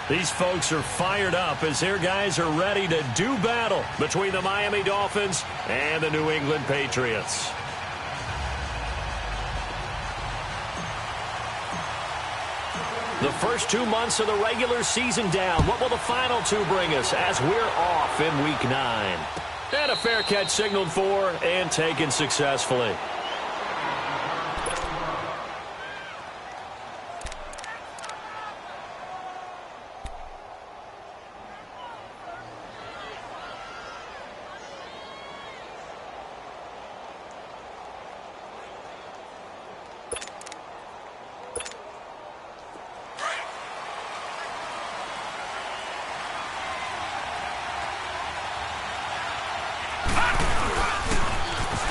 These folks are fired up as their guys are ready to do battle between the Miami Dolphins and the New England Patriots. The first 2 months of the regular season down. What will the final two bring us as we're off in Week 9? And a fair catch signaled for and taken successfully.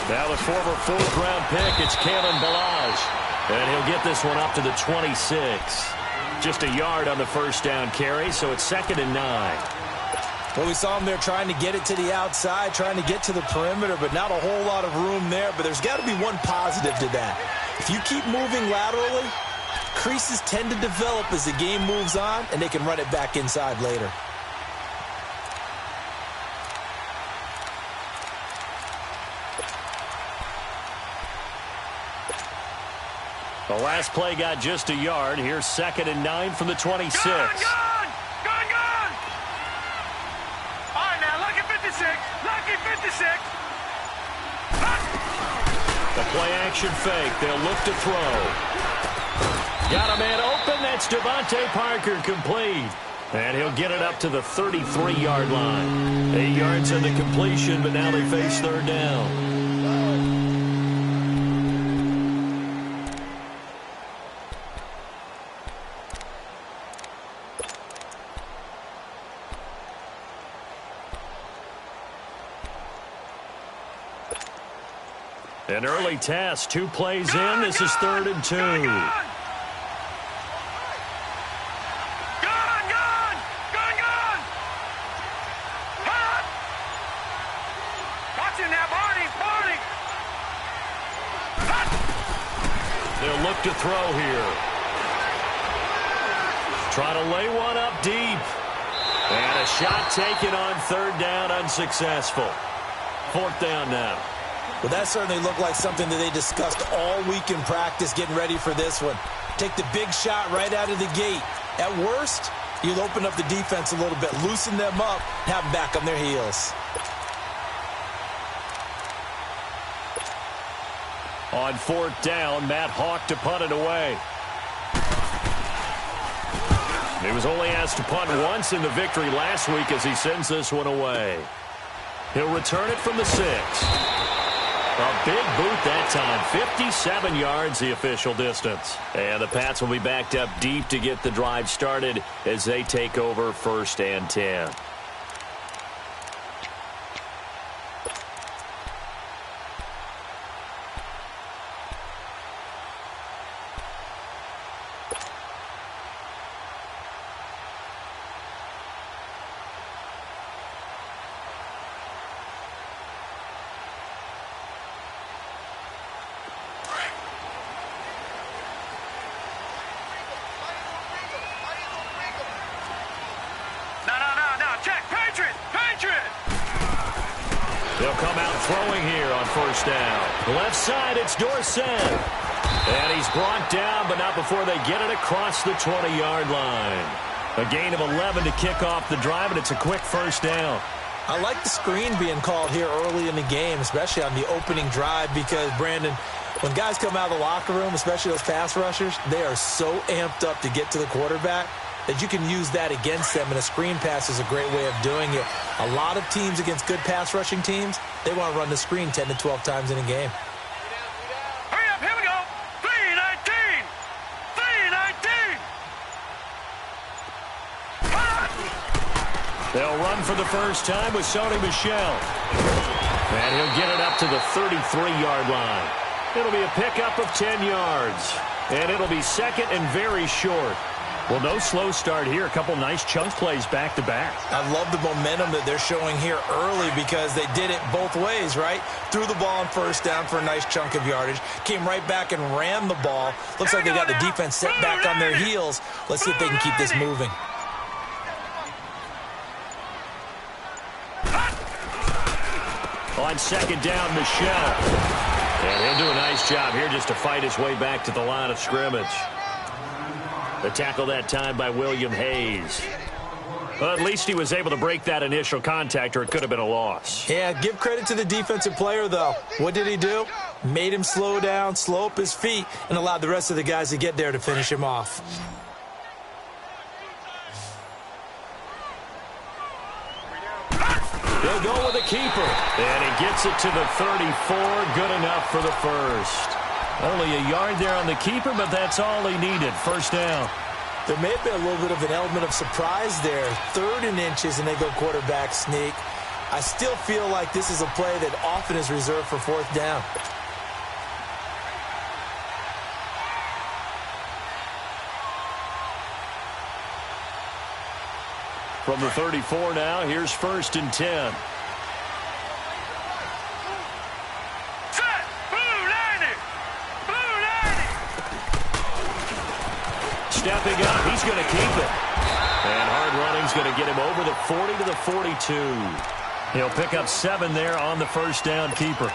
Now the former fourth-round pick, it's Kalen Ballage. And he'll get this one up to the 26. Just a yard on the first down carry, so it's 2nd and 9. Well, we saw him there trying to get it to the outside, trying to get to the perimeter, but not a whole lot of room there. But there's got to be one positive to that. If you keep moving laterally, creases tend to develop as the game moves on, and they can run it back inside later. The last play got just a yard. Here's 2nd and 9 from the 26. Gone! All right, now, lucky 56. Lucky 56. The play-action fake. They'll look to throw. Got a man open. That's Devontae Parker, complete. And he'll get it up to the 33-yard line. 8 yards on the completion, but now they face third down. An early test, 2 plays in. This is 3rd and 2. Gone! Hot! Watching that, Barney! Hot! They'll look to throw here. Try to lay one up deep. And a shot taken on 3rd down, unsuccessful. 4th down now. Well, that certainly looked like something that they discussed all week in practice getting ready for this one. Take the big shot right out of the gate. At worst, you'll open up the defense a little bit, loosen them up, have them back on their heels. On 4th down, Matt Hawk to punt it away. He was only asked to punt once in the victory last week as he sends this one away. He'll return it from the 6. A big boot that time, 57 yards the official distance. And the Pats will be backed up deep to get the drive started as they take over 1st and 10. They'll come out throwing here on 1st down. Left side, it's Dorsett. And he's brought down, but not before they get it across the 20-yard line. A gain of 11 to kick off the drive, and it's a quick 1st down. I like the screen being called here early in the game, especially on the opening drive, because, Brandon, when guys come out of the locker room, especially those pass rushers, they are so amped up to get to the quarterback that you can use that against them, and a screen pass is a great way of doing it. A lot of teams against good pass rushing teams, they want to run the screen 10 to 12 times in a game. Hurry up, here we go. 3-19. 3-19. They'll run for the first time with Sony Michel. And he'll get it up to the 33-yard line. It'll be a pickup of 10 yards. And it'll be 2nd and very short. Well, no slow start here. A couple nice chunk plays back-to-back. I love the momentum that they're showing here early because they did it both ways, right? Threw the ball on 1st down for a nice chunk of yardage. Came right back and ran the ball. Looks like they got the defense set back on their heels. Let's see if they can keep this moving. On second down, Michel. And he'll do a nice job here just to fight his way back to the line of scrimmage. The tackle that time by William Hayes. Well, at least he was able to break that initial contact, or it could have been a loss. Yeah, give credit to the defensive player, though. What did he do? Made him slow down, slow up his feet, and allowed the rest of the guys to get there to finish him off. They'll go with a keeper. And he gets it to the 34. Good enough for the first. Only a yard there on the keeper, but that's all he needed. First down. There may have been a little bit of an element of surprise there. 3rd and inches, and they go quarterback sneak. I still feel like this is a play that often is reserved for 4th down. From the 34 now, here's 1st and 10. Stepping up, he's going to keep it. And hard running's going to get him over the 40 to the 42. He'll pick up 7 there on the first down keeper.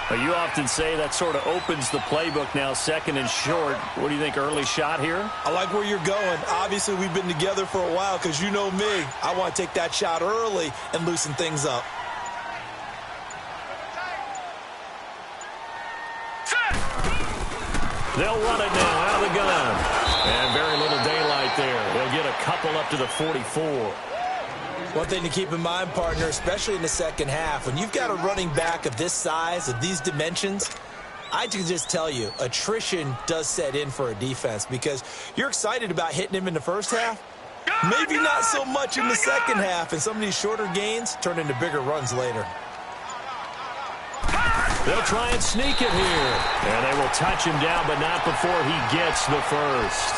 But you often say that sort of opens the playbook now, 2nd and short. What do you think, early shot here? I like where you're going. Obviously, we've been together for a while because you know me. I want to take that shot early and loosen things up. They'll run it now out of the gun. And very little daylight there. They'll get a couple up to the 44. One thing to keep in mind, partner, especially in the second half, when you've got a running back of this size, of these dimensions, I can just tell you, attrition does set in for a defense because you're excited about hitting him in the first half. Maybe not so much in the second half, and some of these shorter gains turn into bigger runs later. They'll try and sneak it here. And they will touch him down, but not before he gets the first.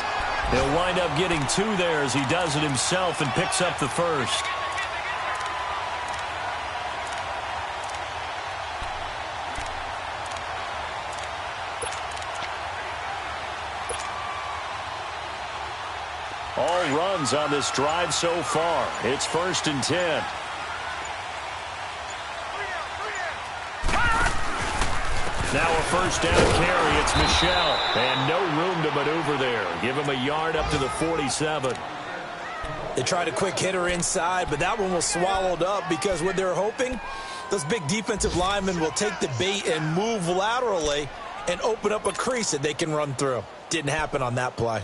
He'll wind up getting 2 there as he does it himself and picks up the first. All runs on this drive so far. It's 1st and 10. Now a first down carry. It's Michel. And no room to maneuver there. Give him a yard up to the 47. They tried a quick hitter inside, but that one was swallowed up because what they're hoping, those big defensive linemen will take the bait and move laterally and open up a crease that they can run through. Didn't happen on that play.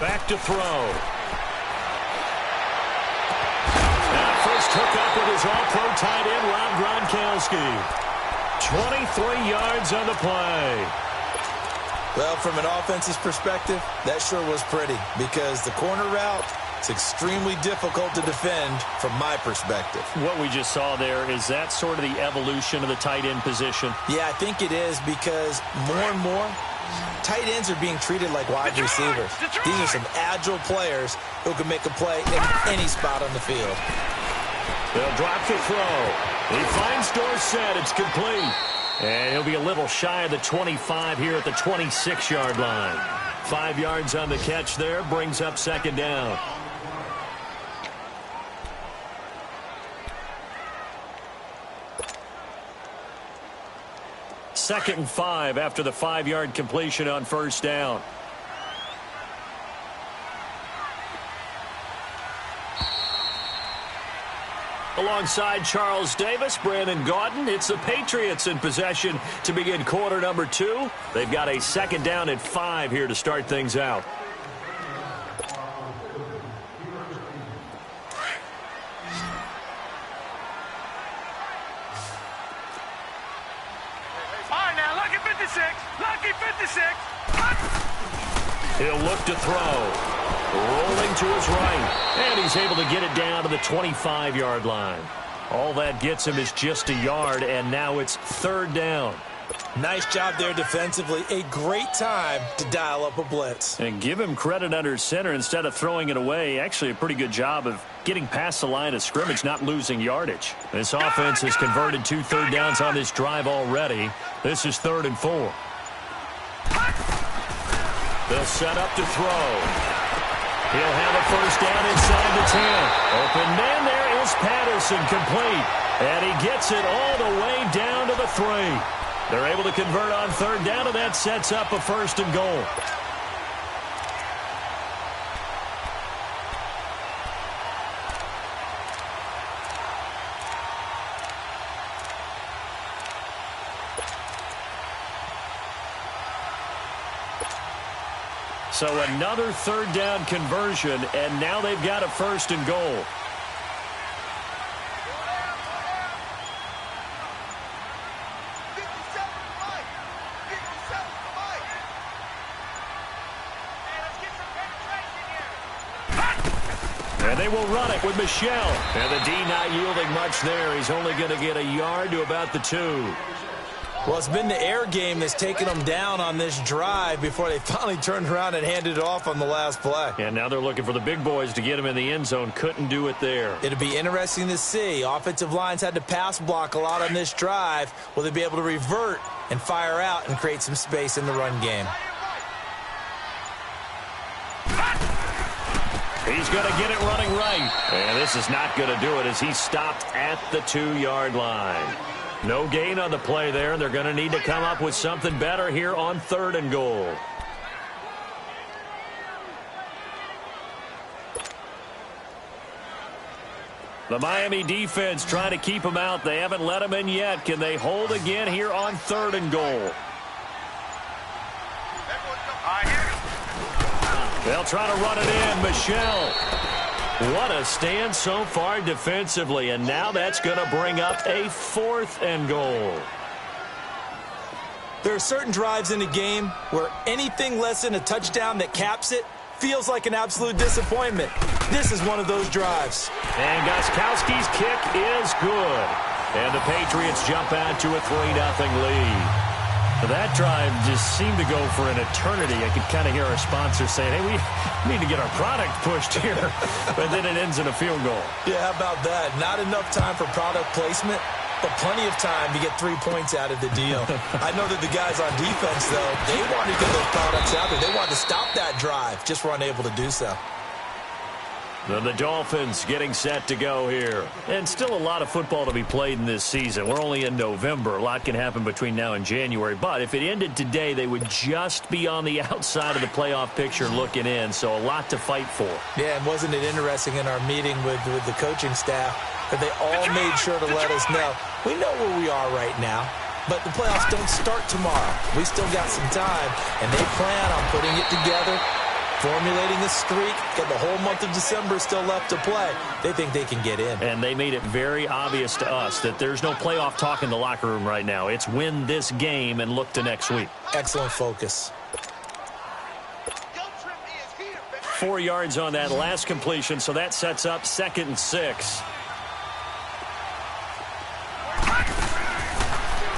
Back to throw. Now first hook up with his all-pro tight end, Rob Gronkowski. 23 yards on the play. Well, from an offense's perspective, that sure was pretty because the corner route is extremely difficult to defend from my perspective. What we just saw there, is that sort of the evolution of the tight end position? Yeah, I think it is because more and more, tight ends are being treated like wide receivers. These are some agile players who can make a play in any spot on the field. They'll drop the throw. He finds Dorsett. It's complete. And he'll be a little shy of the 25 here at the 26-yard line. 5 yards on the catch there. Brings up 2nd down. Second and 5 after the 5-yard completion on first down. Alongside Charles Davis, Brandon Gaudin, it's the Patriots in possession to begin quarter number 2. They've got a 2nd down and 5 here to start things out. He'll look to throw. Rolling to his right. And he's able to get it down to the 25-yard line. All that gets him is just a yard, and now it's 3rd down. Nice job there defensively. A great time to dial up a blitz. And give him credit under center instead of throwing it away. Actually, a pretty good job of getting past the line of scrimmage, not losing yardage. This offense has converted 2 third downs on this drive already. This is 3rd and 4. They'll set up to throw. He'll have a first down inside the 10. Open man, there is Patterson, complete. And he gets it all the way down to the 3. They're able to convert on 3rd down, and that sets up a 1st and goal. So another 3rd down conversion, and now they've got a 1st and goal. And they will run it with Michelle. And the D not yielding much there. He's only going to get a yard to about the 2. Well, it's been the air game that's taken them down on this drive before they finally turned around and handed it off on the last play. And now they're looking for the big boys to get him in the end zone. Couldn't do it there. It'll be interesting to see. Offensive lines had to pass block a lot on this drive. Will they be able to revert and fire out and create some space in the run game? He's going to get it running right. And this is not going to do it as he stopped at the 2-yard line. No gain on the play there, and they're going to need to come up with something better here on 3rd and goal. The Miami defense trying to keep him out. They haven't let him in yet. Can they hold again here on 3rd and goal? They'll try to run it in. Michelle. What a stand so far defensively, and now that's going to bring up a 4th and goal. There are certain drives in a game where anything less than a touchdown that caps it feels like an absolute disappointment. This is one of those drives. And Gostkowski's kick is good. And the Patriots jump out to a 3-0 lead. That drive just seemed to go for an eternity. I could kind of hear our sponsors saying, hey, we need to get our product pushed here. But then it ends in a field goal. Yeah, how about that? Not enough time for product placement, but plenty of time to get 3 points out of the deal. I know that the guys on defense, though, they wanted to get those products out there. They wanted to stop that drive, just were unable to do so. The Dolphins getting set to go here. And still a lot of football to be played in this season. We're only in November. A lot can happen between now and January. But if it ended today, they would just be on the outside of the playoff picture looking in. So a lot to fight for. Yeah, and wasn't it interesting in our meeting with the coaching staff that they all made sure to let us know, we know where we are right now, but the playoffs don't start tomorrow. We still got some time, and they plan on putting it together, formulating a streak, got the whole month of December still left to play. They think they can get in. And they made it very obvious to us that there's no playoff talk in the locker room right now. It's win this game and look to next week. Excellent focus. 4 yards on that last completion, so that sets up 2nd and 6.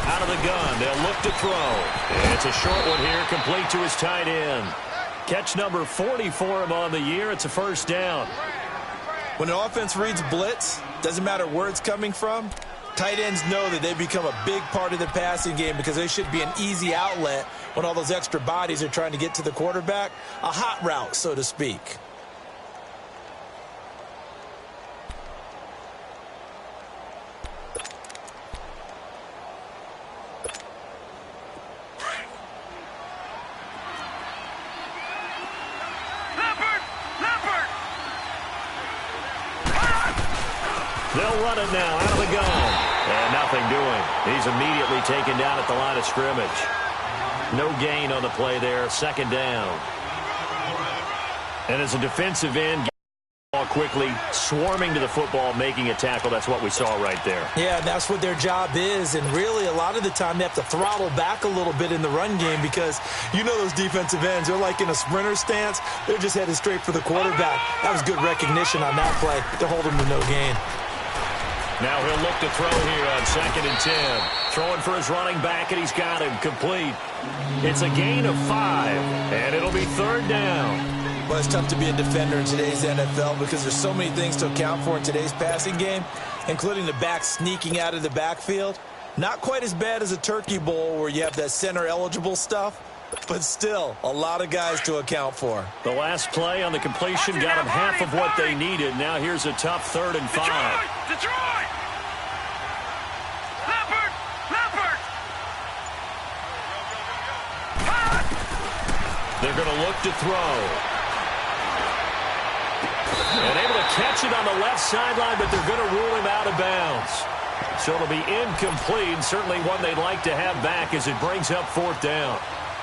Out of the gun, they'll look to throw. And it's a short one here, complete to his tight end. Catch number 40 for him on the year. It's a 1st down. When an offense reads blitz, doesn't matter where it's coming from, tight ends know that they become a big part of the passing game because they should be an easy outlet when all those extra bodies are trying to get to the quarterback. A hot route, so to speak. They'll run it now out of the gun. And nothing doing. He's immediately taken down at the line of scrimmage. No gain on the play there. 2nd down. And as a defensive end, ball quickly, swarming to the football, making a tackle. That's what we saw right there. Yeah, that's what their job is. And really, a lot of the time, they have to throttle back a little bit in the run game because you know those defensive ends, they're like in a sprinter stance. They're just headed straight for the quarterback. That was good recognition on that play to hold them to no gain. Now he'll look to throw here on 2nd and 10. Throwing for his running back, and he's got him complete. It's a gain of 5, and it'll be 3rd down. Well, it's tough to be a defender in today's NFL because there's so many things to account for in today's passing game, including the back sneaking out of the backfield. Not quite as bad as a turkey bowl where you have that center-eligible stuff, but still a lot of guys to account for. The last play on the completion got them half of what they needed. Now here's a tough 3rd and 5. Detroit! Leopard! They're going to look to throw. And able to catch it on the left sideline, but they're going to rule him out of bounds. So it'll be incomplete, certainly one they'd like to have back as it brings up 4th down.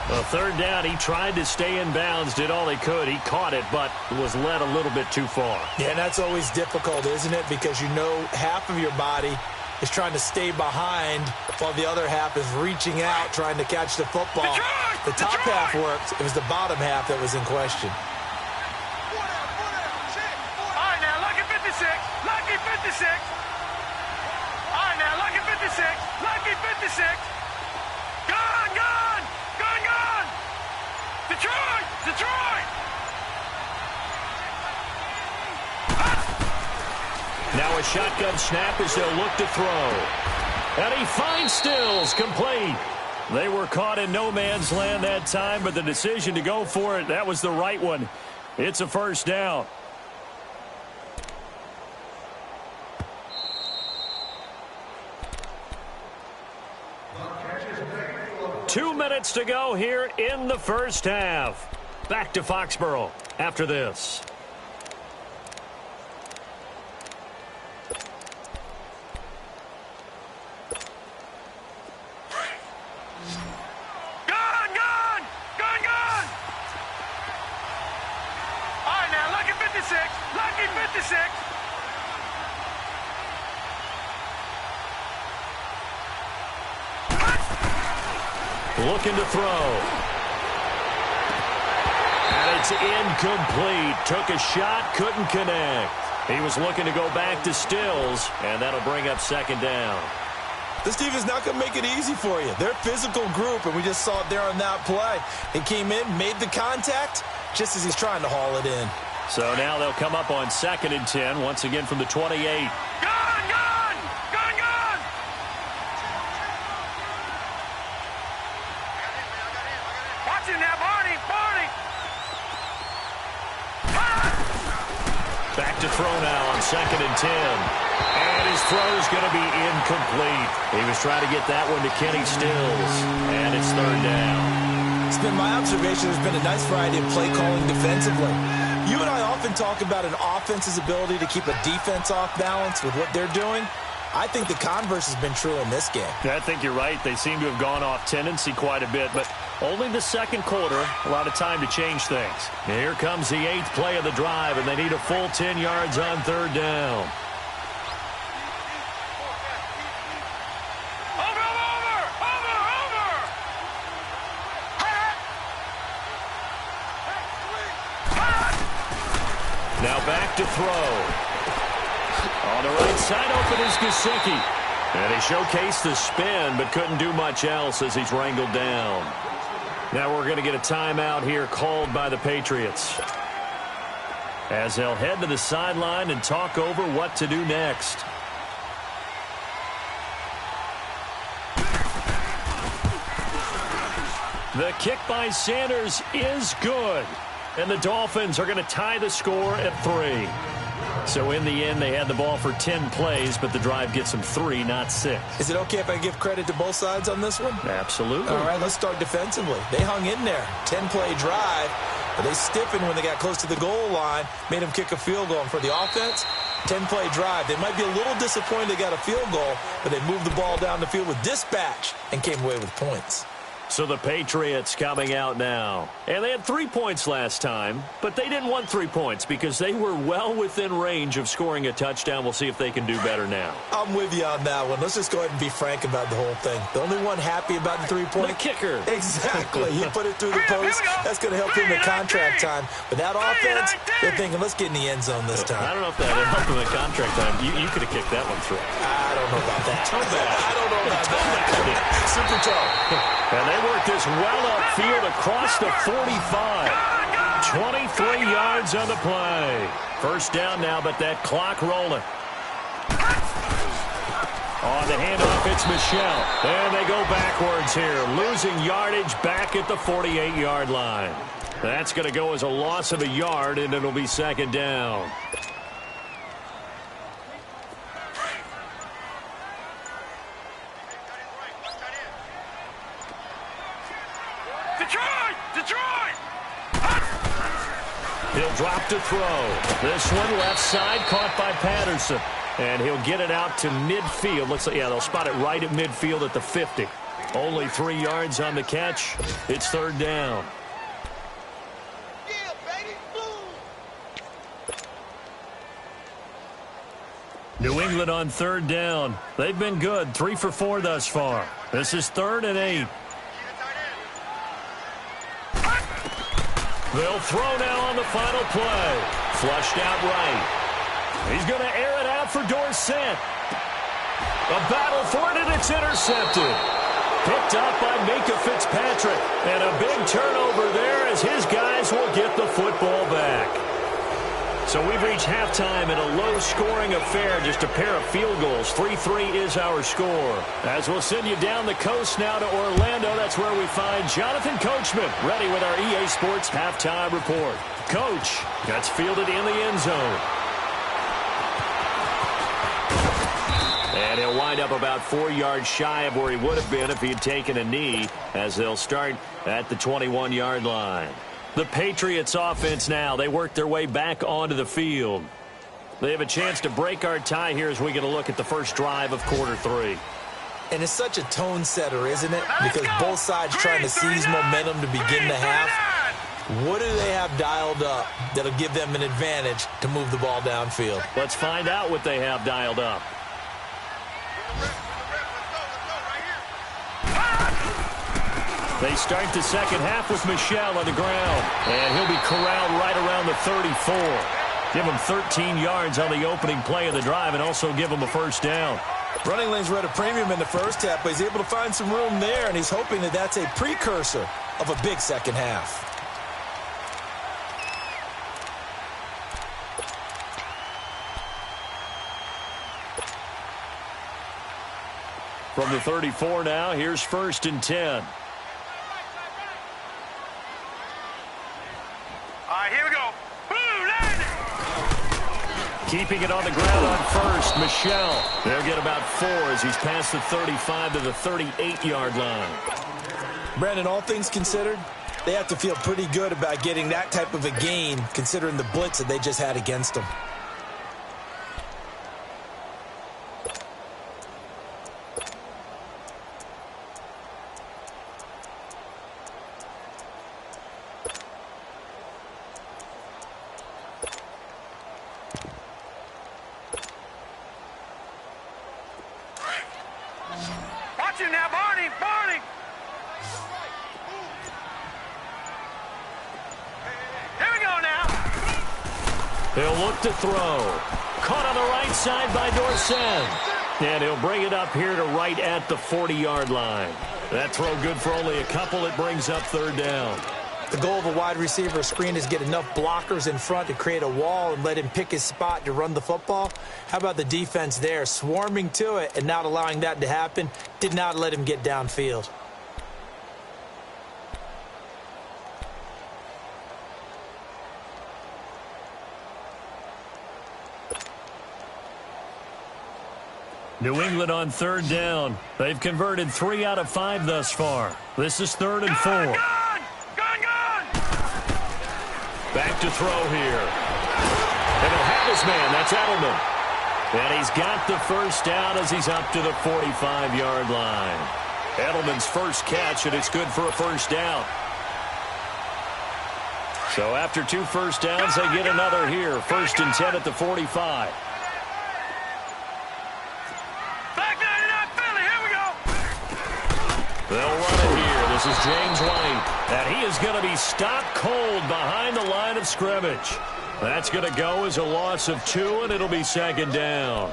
Well, 3rd down, he tried to stay in bounds, did all he could. He caught it, but was led a little bit too far. Yeah, and that's always difficult, isn't it? Because you know half of your body is trying to stay behind while the other half is reaching out, trying to catch the football. The top half worked. It was the bottom half that was in question. All right, now, lucky 56. Lucky 56. All right, now, lucky 56. Lucky 56. Gone! Detroit! Now a shotgun snap as they'll look to throw. And he finds Stills, complete. They were caught in no man's land that time, but the decision to go for it, that was the right one. It's a 1st down. Two minutes to go here in the 1st half. Back to Foxborough after this. Gone! All right, now, lucky 56. Lucky 56. Looking to throw. And it's incomplete. Took a shot, couldn't connect. He was looking to go back to Stills, and that'll bring up 2nd down. This defense not going to make it easy for you. They're a physical group, and we just saw it there on that play. He came in, made the contact, just as he's trying to haul it in. So now they'll come up on 2nd and 10, once again from the 28. Gone! Watch it now, Barney! Back to throw now on 2nd and 10. And his throw is going to be incomplete. He was trying to get that one to Kenny Stills. And it's 3rd down. It's been my observation there's been a nice variety of play calling defensively. You and I often talk about an offense's ability to keep a defense off balance with what they're doing. I think the converse has been true in this game. I think you're right. They seem to have gone off tendency quite a bit, but only the 2nd quarter, a lot of time to change things. Here comes the 8th play of the drive, and they need a full 10 yards on 3rd down. Over! Now back to throw. On the right side, open is Gesicki. And he showcased the spin, but couldn't do much else as he's wrangled down. Now we're going to get a timeout here called by the Patriots, as they'll head to the sideline and talk over what to do next. The kick by Sanders is good. And the Dolphins are going to tie the score at 3. So in the end, they had the ball for 10 plays, but the drive gets them 3, not 6. Is it okay if I give credit to both sides on this one? Absolutely. All right, let's start defensively. They hung in there. 10-play drive, but they stiffened when they got close to the goal line, made them kick a field goal. And for the offense, 10-play drive. They might be a little disappointed they got a field goal, but they moved the ball down the field with dispatch and came away with points. So the Patriots coming out now. And they had 3 points last time, but they didn't want 3 points because they were well within range of scoring a touchdown. We'll see if they can do better now. I'm with you on that one. Let's just go ahead and be frank about the whole thing. The only one happy about the 3-point. The kicker. Exactly. He put it through the post. That's going to help him in contract time. But that offense, they're thinking, let's get in the end zone this time. I don't know if that helped him in contract time. You could have kicked that one through. I don't know about that. Toe back. I don't know about that. Super toe. And they work this well upfield across the 45. 23 yards on the play. First down now, but that clock rolling. On the handoff, it's Michelle. And they go backwards here, losing yardage back at the 48-yard line. That's going to go as a loss of a yard, and it'll be second down. Detroit! He'll drop to throw. This one left side caught by Patterson. And he'll get it out to midfield. Looks like, yeah, they'll spot it right at midfield at the 50. Only 3 yards on the catch. It's third down. New England on third down. They've been good. 3 for 4 thus far. This is 3rd and 8. They'll throw now on the final play. Flushed out right. He's going to air it out for Dorsett. A battle for it, and it's intercepted. Picked up by Mika Fitzpatrick. And a big turnover there as his guys will get the football back. So we've reached halftime in a low-scoring affair, just a pair of field goals. 3-3 is our score. As we'll send you down the coast now to Orlando, that's where we find Jonathan Coachman, ready with our EA Sports halftime report. Coach, that's fielded in the end zone. And he'll wind up about 4 yards shy of where he would have been if he had taken a knee, as they'll start at the 21-yard line. The Patriots offense now, they work their way back onto the field. They have a chance to break our tie here as we get a look at the first drive of quarter 3. And it's such a tone setter, isn't it? Because both sides trying to seize momentum to begin the half. What do they have dialed up that'll give them an advantage to move the ball downfield? Let's find out what they have dialed up. They start the second half with Michelle on the ground. And he'll be corralled right around the 34. Give him 13 yards on the opening play of the drive and also give him a first down. Running lanes were at a premium in the first half, but he's able to find some room there, and he's hoping that that's a precursor of a big second half. From the 34 now, here's 1st and 10. Here we go. Boom, landing. Keeping it on the ground on first, Michelle. They'll get about 4 as he's past the 35 to the 38-yard line. Brandon, all things considered, they have to feel pretty good about getting that type of a gain, considering the blitz that they just had against them. Watch him now, Barney. Here we go now. He'll look to throw. Caught on the right side by Dorsett. And he'll bring it up here to right at the 40-yard line. That throw good for only a couple. It brings up third down. The goal of a wide receiver screen is get enough blockers in front to create a wall and let him pick his spot to run the football. How about the defense there, swarming to it and not allowing that to happen? Did not let him get downfield. New England on third down. They've converted 3 out of 5 thus far. This is 3rd and 4. Gone. Back to throw here. And he'll have his man. That's Edelman. And he's got the first down as he's up to the 45-yard line. Edelman's first catch, and it's good for a first down. So after 2 first downs, they get another here. 1st and 10 at the 45. Back 99 Philly, here we go. They'll run it here. This is James White. And he is going to be stopped cold behind the line of scrimmage. That's going to go as a loss of 2, and it'll be 2nd down.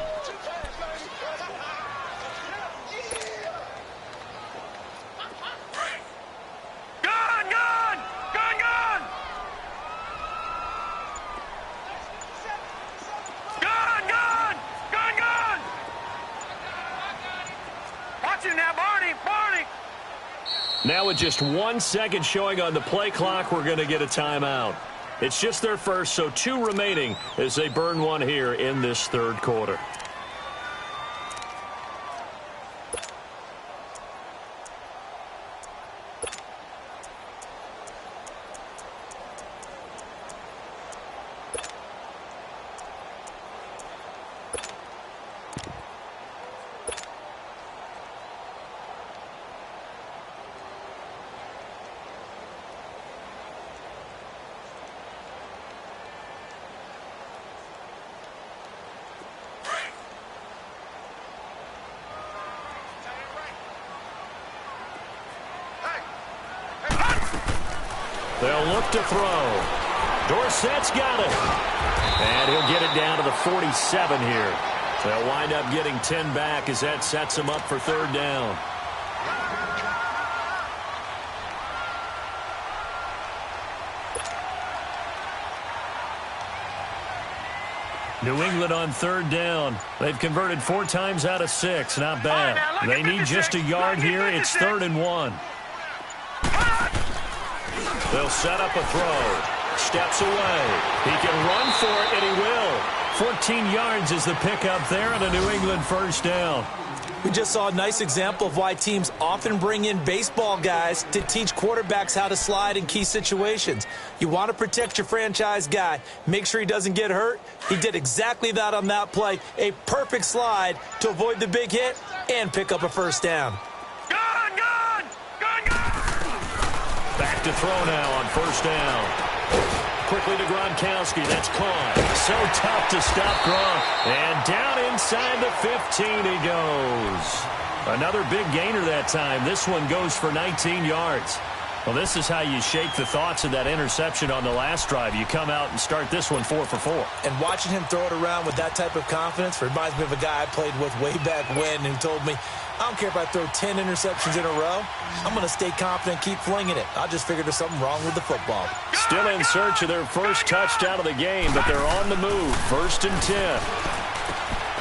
Now with just 1 second showing on the play clock, we're going to get a timeout. It's just their first, so 2 remaining as they burn one here in this 3rd quarter. They'll look to throw. Dorsett's got it. And he'll get it down to the 47 here. They'll wind up getting 10 back as that sets them up for 3rd down. New England on 3rd down. They've converted 4 times out of 6. Not bad. They need just a yard here. It's 3rd and 1. They'll set up a throw. Steps away. He can run for it, and he will. 14 yards is the pickup there, and a New England first down. We just saw a nice example of why teams often bring in baseball guys to teach quarterbacks how to slide in key situations. You want to protect your franchise guy. Make sure he doesn't get hurt. He did exactly that on that play. A perfect slide to avoid the big hit and pick up a first down. Back to throw now on 1st down. Quickly to Gronkowski. That's caught. So tough to stop Gronk. And down inside the 15 he goes. Another big gainer that time. This one goes for 19 yards. Well, this is how you shake the thoughts of that interception on the last drive. You come out and start this one 4 for 4. And watching him throw it around with that type of confidence reminds me of a guy I played with way back when who told me, I don't care if I throw 10 interceptions in a row. I'm going to stay confident, keep flinging it. I just figured there's something wrong with the football. Still in search of their first touchdown of the game, but they're on the move. 1st and 10.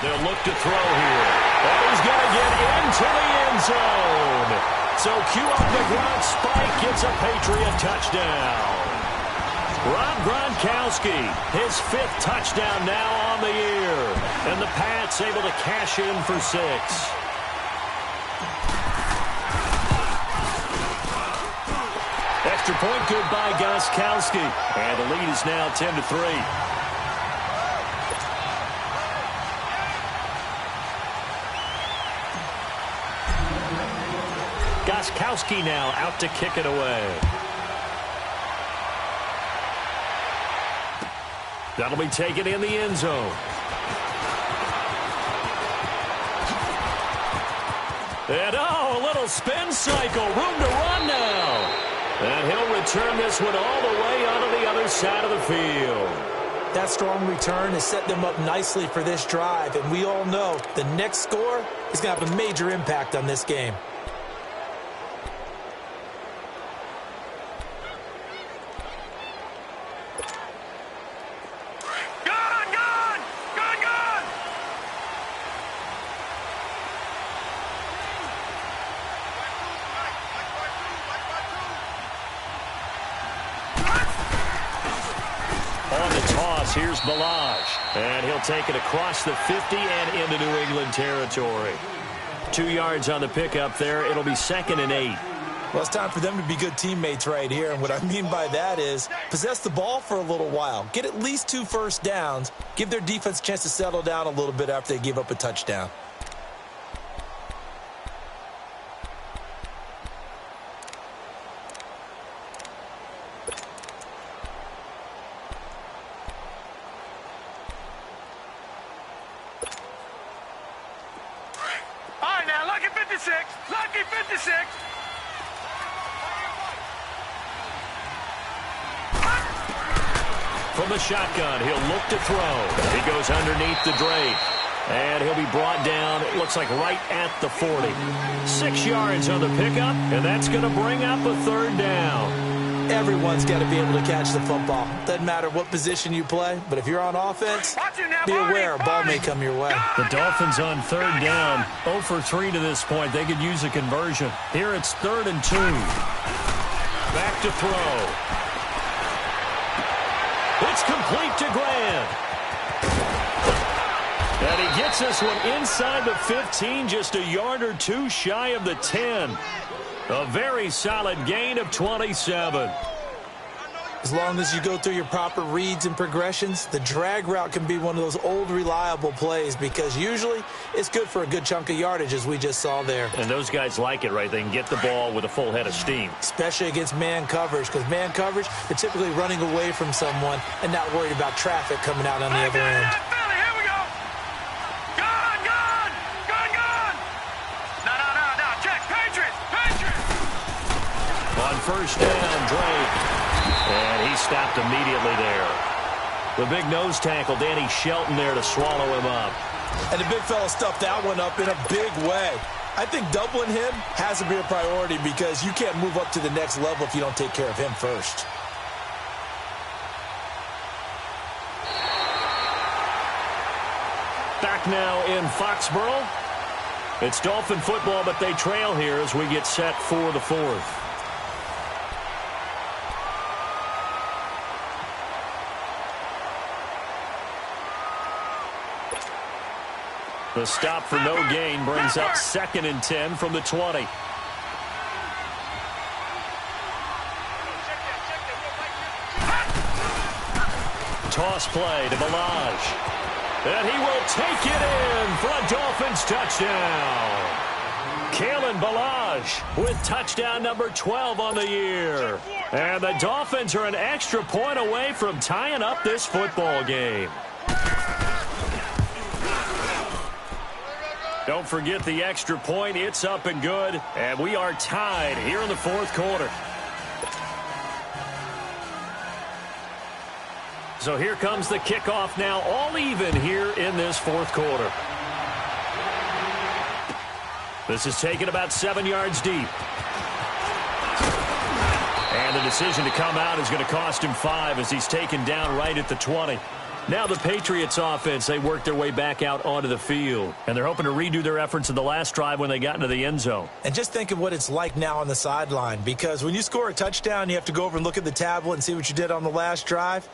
They'll look to throw here. And he's going to get into the end zone. So cue up the Gronk spike, gets a Patriot touchdown. Rob Gronkowski, his 5th touchdown now on the year. And the Pats able to cash in for 6. Extra point good by Gronkowski. And the lead is now 10-3. Gronkowski now out to kick it away. That'll be taken in the end zone. And a little spin cycle. Room to run now. And he'll return this one all the way onto the other side of the field. That strong return has set them up nicely for this drive. And we all know the next score is going to have a major impact on this game. Here's Balaj, and he'll take it across the 50 and into New England territory. 2 yards on the pickup there. It'll be 2nd and 8. Well, it's time for them to be good teammates right here, and what I mean by that is possess the ball for a little while. Get at least 2 first downs. Give their defense a chance to settle down a little bit after they give up a touchdown. 56. Lucky 56. From the shotgun, he'll look to throw. He goes underneath the Drake. And he'll be brought down, it looks like right at the 40. 6 yards on the pickup, and that's going to bring up a third down. Everyone's got to be able to catch the football. Doesn't matter what position you play, but if you're on offense, be aware a ball may come your way. The Dolphins on third down, 0 for 3 to this point. They could use a conversion. Here it's 3rd and 2. Back to throw. It's complete to Grant. And he gets this one inside the 15, just a yard or two shy of the 10. A very solid gain of 27. As long as you go through your proper reads and progressions, the drag route can be one of those old reliable plays because usually it's good for a good chunk of yardage, as we just saw there. And those guys like it, right? They can get the ball with a full head of steam. Especially against man coverage, because man coverage, they're typically running away from someone and not worried about traffic coming out on the other end. Here we go. Gone. No. Check. Patriots. On first down, Drake. And he stopped immediately there. The big nose tackle, Danny Shelton, there to swallow him up. And the big fella stuffed that one up in a big way. I think doubling him has to be a priority because you can't move up to the next level if you don't take care of him first. Back now in Foxborough. It's Dolphin football, but they trail here as we get set for the 4th. The stop for no gain brings up 2nd and 10 from the 20. Toss play to Balaj. And he will take it in for a Dolphins touchdown. Kalen Balaj with touchdown number 12 on the year. And the Dolphins are an extra point away from tying up this football game. Don't forget the extra point. It's up and good. And we are tied here in the 4th quarter. So here comes the kickoff now, all even here in this 4th quarter. This is taken about 7 yards deep. And the decision to come out is going to cost him 5 as he's taken down right at the 20. Now the Patriots offense, they work their way back out onto the field. And they're hoping to redo their efforts in the last drive when they got into the end zone. And just think of what it's like now on the sideline. Because when you score a touchdown, you have to go over and look at the tablet and see what you did on the last drive.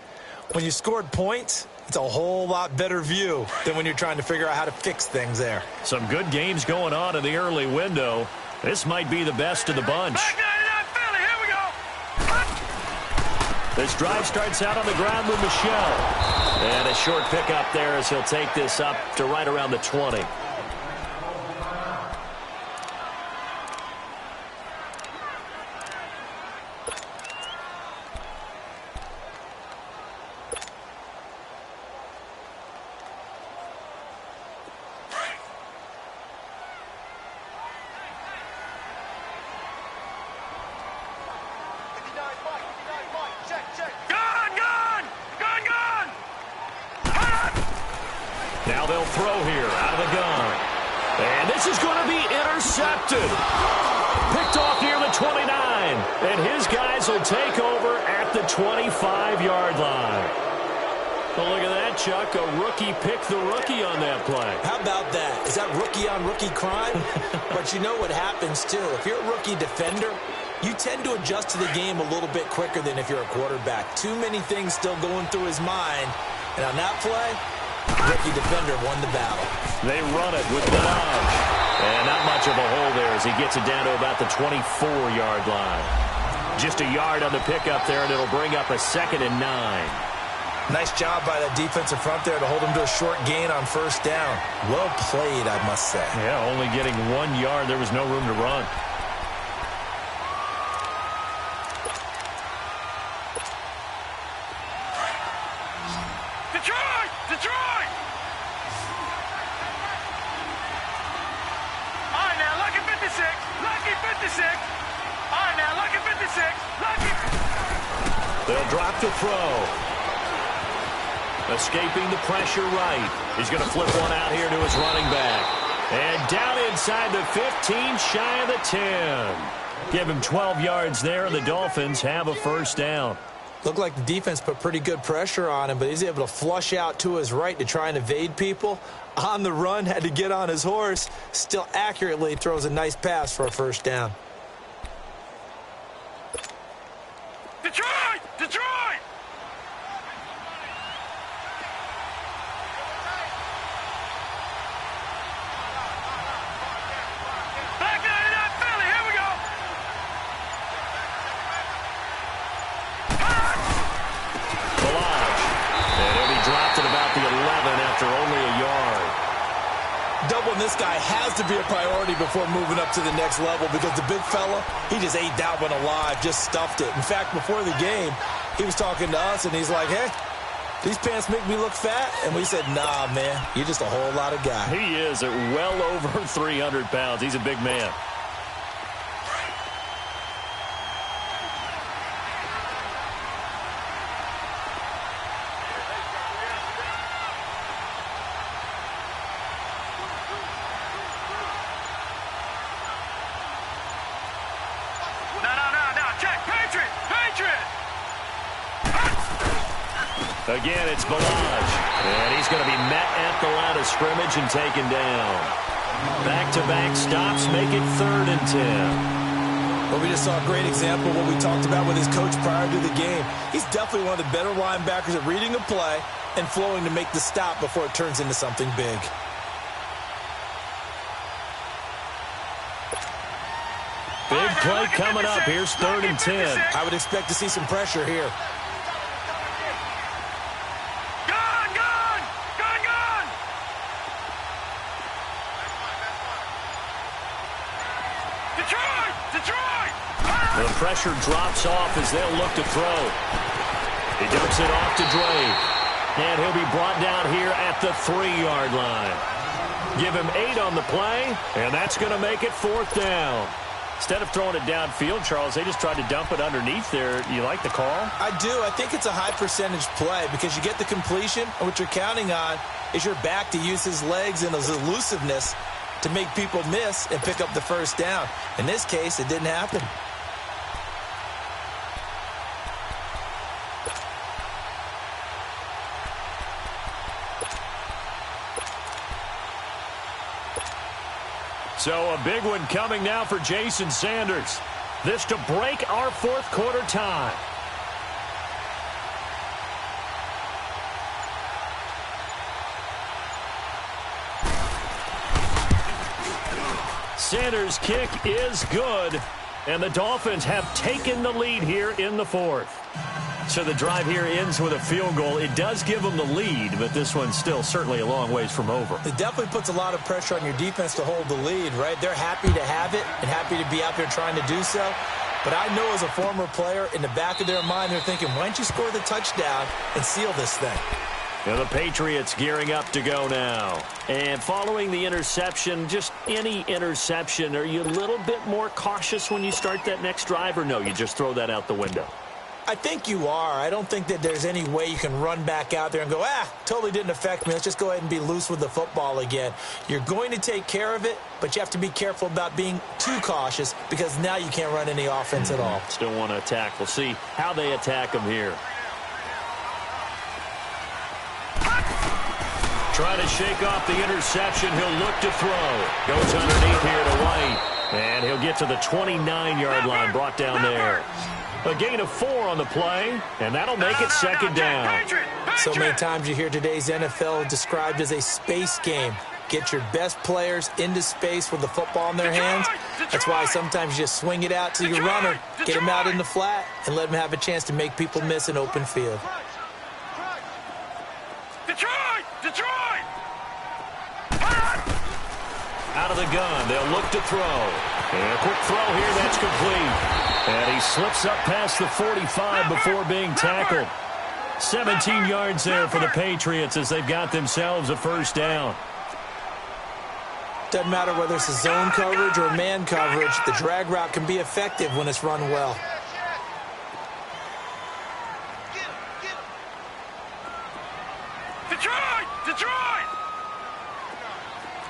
When you scored points, it's a whole lot better view than when you're trying to figure out how to fix things there. Some good games going on in the early window. This might be the best of the bunch. This drive starts out on the ground with Michelle. And a short pickup there as he'll take this up to right around the 20. Now they'll throw here out of the gun. And this is going to be intercepted. Picked off near the 29. And his guys will take over at the 25-yard line. Well, look at that, Chuck. A rookie picked the rookie on that play. How about that? Is that rookie-on-rookie crime? But you know what happens, too. If you're a rookie defender, you tend to adjust to the game a little bit quicker than if you're a quarterback. Too many things still going through his mind. And on that play, rookie defender won the battle. They run it with Balaj. And not much of a hole there as he gets it down to about the 24-yard line. Just a yard on the pickup there, and it'll bring up a 2nd and 9. Nice job by that defensive front there to hold him to a short gain on first down. Well played, I must say. Yeah, only getting 1 yard. There was no room to run. Detroit! All right, now, look at 56. 56. Lucky 56. All right, now, lucky 56. Lucky. They'll drop to throw. Escaping the pressure right. He's going to flip one out here to his running back. And down inside the 15, shy of the 10. Give him 12 yards there, and the Dolphins have a first down. Looked like the defense put pretty good pressure on him, but he's able to flush out to his right to try and evade people. On the run, had to get on his horse. Still accurately throws a nice pass for a first down. Detroit! Detroit! Back 99 Philly, here we go! Balaj. And he'll be dropped at about the 11 after only a yard. Doubling this guy has to be a priority before moving up to the next level because the big fella, he just ate that one alive, just stuffed it. In fact, before the game, he was talking to us, and he's like, hey, these pants make me look fat? And we said, nah, man, you're just a whole lot of guy. He is at well over 300 pounds. He's a big man. Again, it's Balaj. And he's going to be met at the line of scrimmage and taken down. Back-to-back stops make it 3rd and 10. Well, we just saw a great example of what we talked about with his coach prior to the game. He's definitely one of the better linebackers at reading a play and flowing to make the stop before it turns into something big. Big play coming up. Here's 3rd and 10. I would expect to see some pressure here. The pressure drops off as they'll look to throw. He dumps it off to Drake. And he'll be brought down here at the 3-yard line. Give him 8 on the play, and that's going to make it 4th down. Instead of throwing it downfield, Charles, they just tried to dump it underneath there. You like the call? I do. I think it's a high-percentage play because you get the completion, and what you're counting on is your back to use his legs and his elusiveness to make people miss and pick up the first down. In this case, it didn't happen. So a big one coming now for Jason Sanders. This to break our 4th quarter tie. Sanders' kick is good, and the Dolphins have taken the lead here in the 4th. So the drive here ends with a field goal. It does give them the lead, but this one's still certainly a long ways from over. It definitely puts a lot of pressure on your defense to hold the lead, right? They're happy to have it and happy to be out there trying to do so. But I know as a former player, in the back of their mind, they're thinking, why don't you score the touchdown and seal this thing? Now the Patriots gearing up to go now. And following the interception, just any interception, are you a little bit more cautious when you start that next drive, or no, you just throw that out the window? I think you are. I don't think that there's any way you can run back out there and go, totally didn't affect me. Let's just go ahead and be loose with the football again. You're going to take care of it, but you have to be careful about being too cautious because now you can't run any offense at all. Still want to attack. We'll see how they attack them here. Trying to shake off the interception. He'll look to throw. Goes underneath here to White. And he'll get to the 29-yard line, brought down there. A gain of 4 on the play, and that'll make it 2nd down. So many times you hear today's NFL described as a space game. Get your best players into space with the football in their hands. That's why sometimes you just swing it out to your runner, get him out in the flat, and let him have a chance to make people miss an open field. Detroit! Out of the gun, they'll look to throw. And a quick throw here, that's complete. And he slips up past the 45 before being tackled. 17 yards there for the Patriots as they've got themselves a first down. Doesn't matter whether it's a zone coverage or man coverage, the drag route can be effective when it's run well. Detroit! Detroit!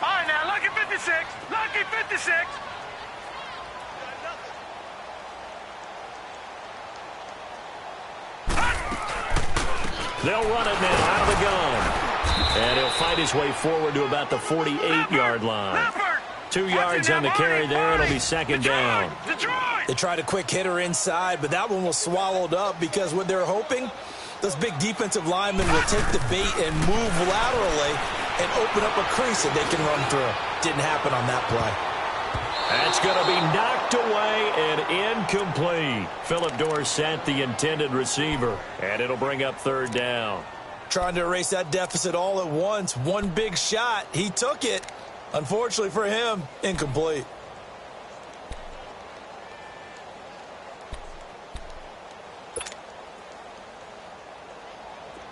All right, now, lucky 56. Lucky 56. They'll run it now out of the gun. And he'll fight his way forward to about the 48-yard line. 2 yards on the carry there. It'll be second down. They tried a quick hitter inside, but that one was swallowed up because what they're hoping, those big defensive linemen will take the bait and move laterally and open up a crease that they can run through. Didn't happen on that play. That's going to be knocked away and incomplete. Philip Dorsett, the intended receiver. And it'll bring up third down. Trying to erase that deficit all at once. One big shot. He took it. Unfortunately for him, incomplete.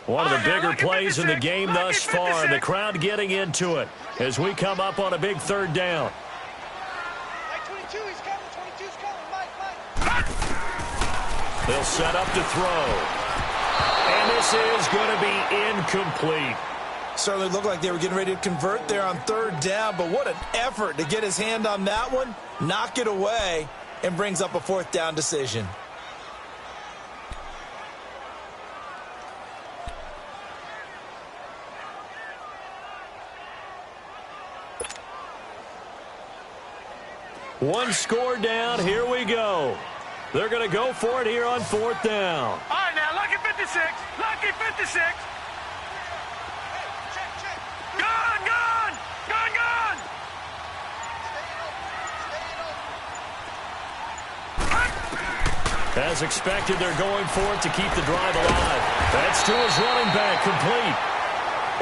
One of the bigger plays in the game thus far. The crowd getting into it as we come up on a big third down. They'll set up to throw. And this is going to be incomplete. Certainly looked like they were getting ready to convert there on third down, but what an effort to get his hand on that one, knock it away, and brings up a fourth down decision. One score down. Here we go. They're going to go for it here on fourth down. All right, now, lucky 56. Lucky 56. Gun, gun, gun, gun. As expected, they're going for it to keep the drive alive. That's to his running back, complete.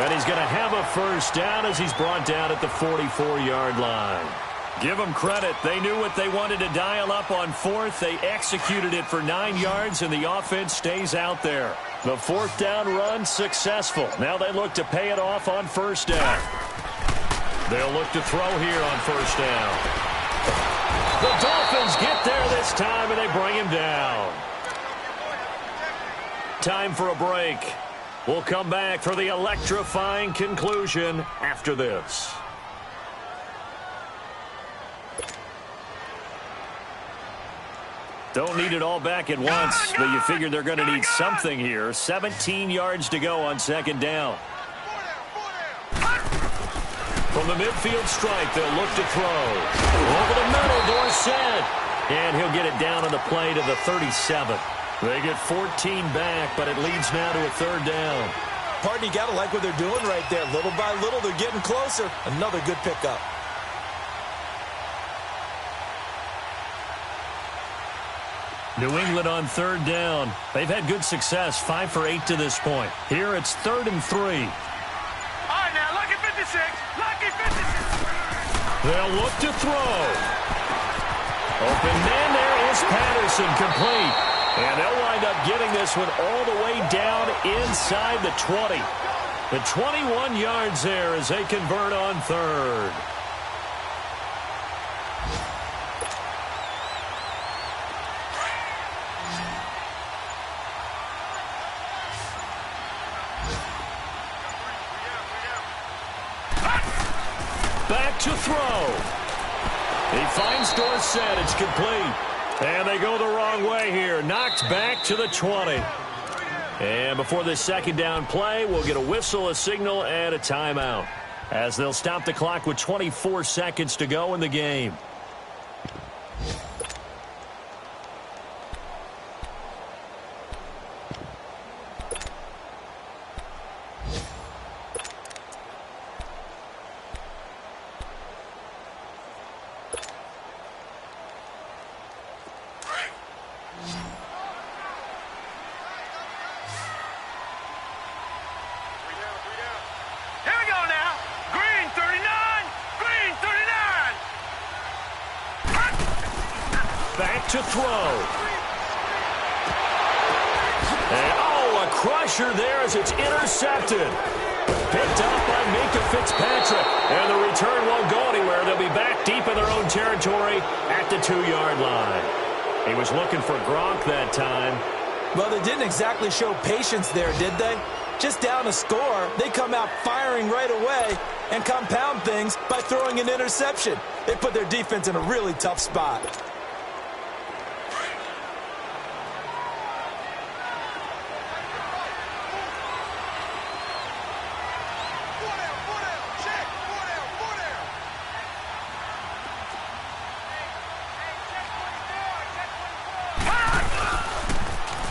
And he's going to have a first down as he's brought down at the 44-yard line. Give them credit. They knew what they wanted to dial up on fourth. They executed it for 9 yards, and the offense stays out there. The fourth down run successful. Now they look to pay it off on first down. They'll look to throw here on first down. The Dolphins get there this time, and they bring him down. Time for a break. We'll come back for the electrifying conclusion after this. Don't need it all back at once, but you figure they're going to need something here. 17 yards to go on second down. From the midfield stripe, they'll look to throw. Over the middle, Dorsett. And he'll get it down on the play to the 37. They get 14 back, but it leads now to a third down. Partner, you got to like what they're doing right there. Little by little, they're getting closer. Another good pickup. New England on third down. They've had good success, 5 for 8 to this point. Here it's 3rd and 3. All right, now, lucky 56. Lucky 56. They'll look to throw. Open man, there is Patterson, complete. And they'll wind up getting this one all the way down inside the 20. The 21 yards there as they convert on third. Back to throw. He finds Dorsett. It's complete. And they go the wrong way here. Knocked back to the 20. And before this second down play, we'll get a whistle, a signal, and a timeout, as they'll stop the clock with 24 seconds to go in the game. To throw. And, a crusher there as it's intercepted. Picked up by Minkah Fitzpatrick. And the return won't go anywhere. deep in their own territory at the 2-yard line. He was looking for Gronk that time. Well, they didn't exactly show patience there, did they? Just down a score, they come out firing right away and compound things by throwing an interception. They put their defense in a really tough spot.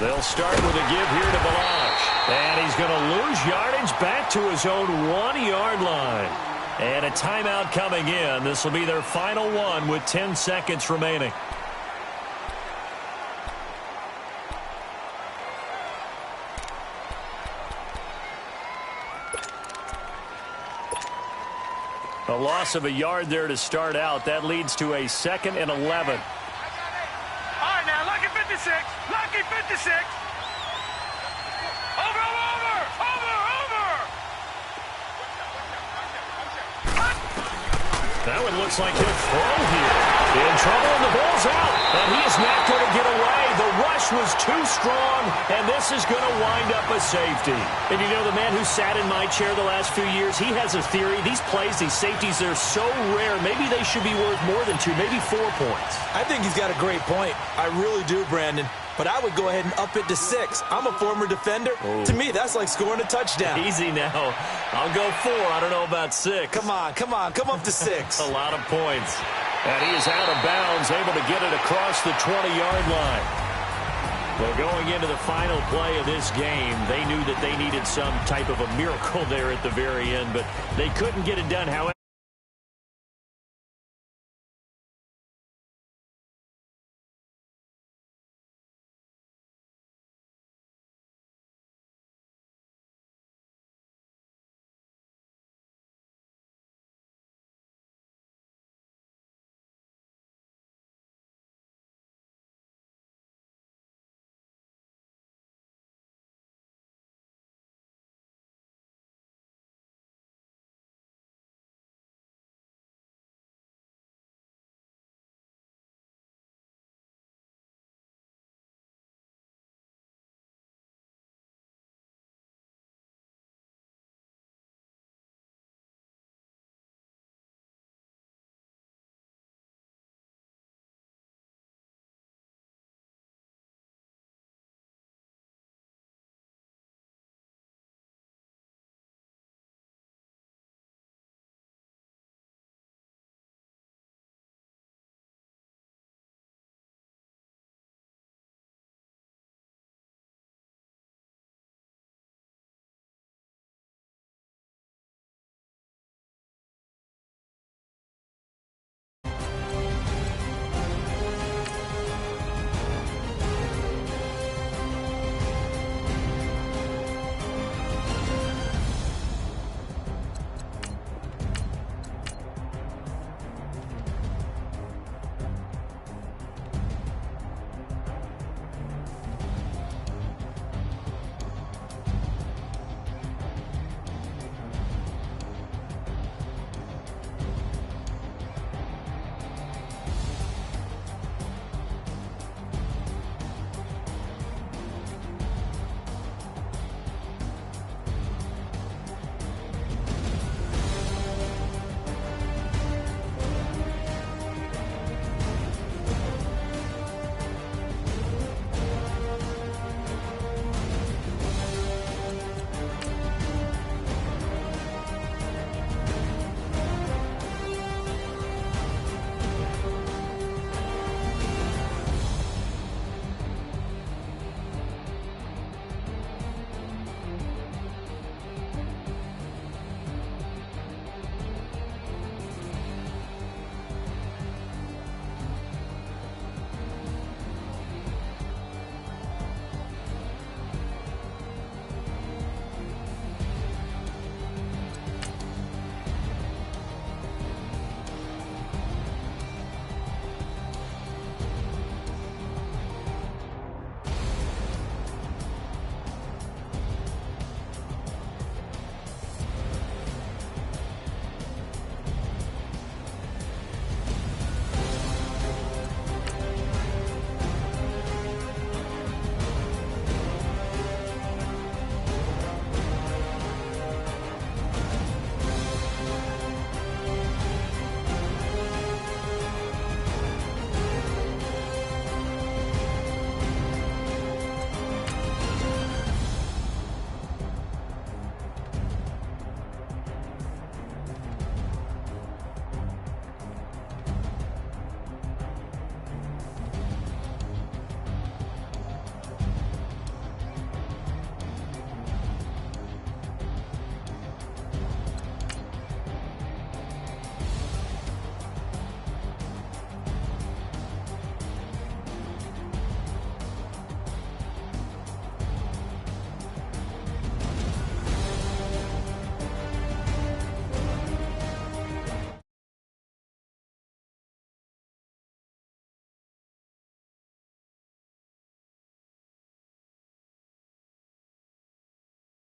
They'll start with a give here to Balazs. And he's going to lose yardage back to his own 1-yard line. And a timeout coming in. This will be their final one with 10 seconds remaining. A loss of a yard there to start out. That leads to a 2nd and 11. All right, now, lucky 56. Lucky 56. Over, over, over. Over, over. That one looks like he'll throw here. In trouble, and the ball's out. And he is not going to get away. The rush was too strong, and this is going to wind up a safety. And you know, the man who sat in my chair the last few years, he has a theory. These plays, these safeties, they're so rare. Maybe they should be worth more than 2, maybe 4 points. I think he's got a great point. I really do, Brandon. But I would go ahead and up it to 6. I'm a former defender. Oh. To me, that's like scoring a touchdown. Easy now. I'll go 4. I don't know about 6. Come on, come on. Come up to 6. A lot of points. And he is out of bounds, able to get it across the 20-yard line. Well, going into the final play of this game, they knew that they needed some type of a miracle there at the very end, but they couldn't get it done. However,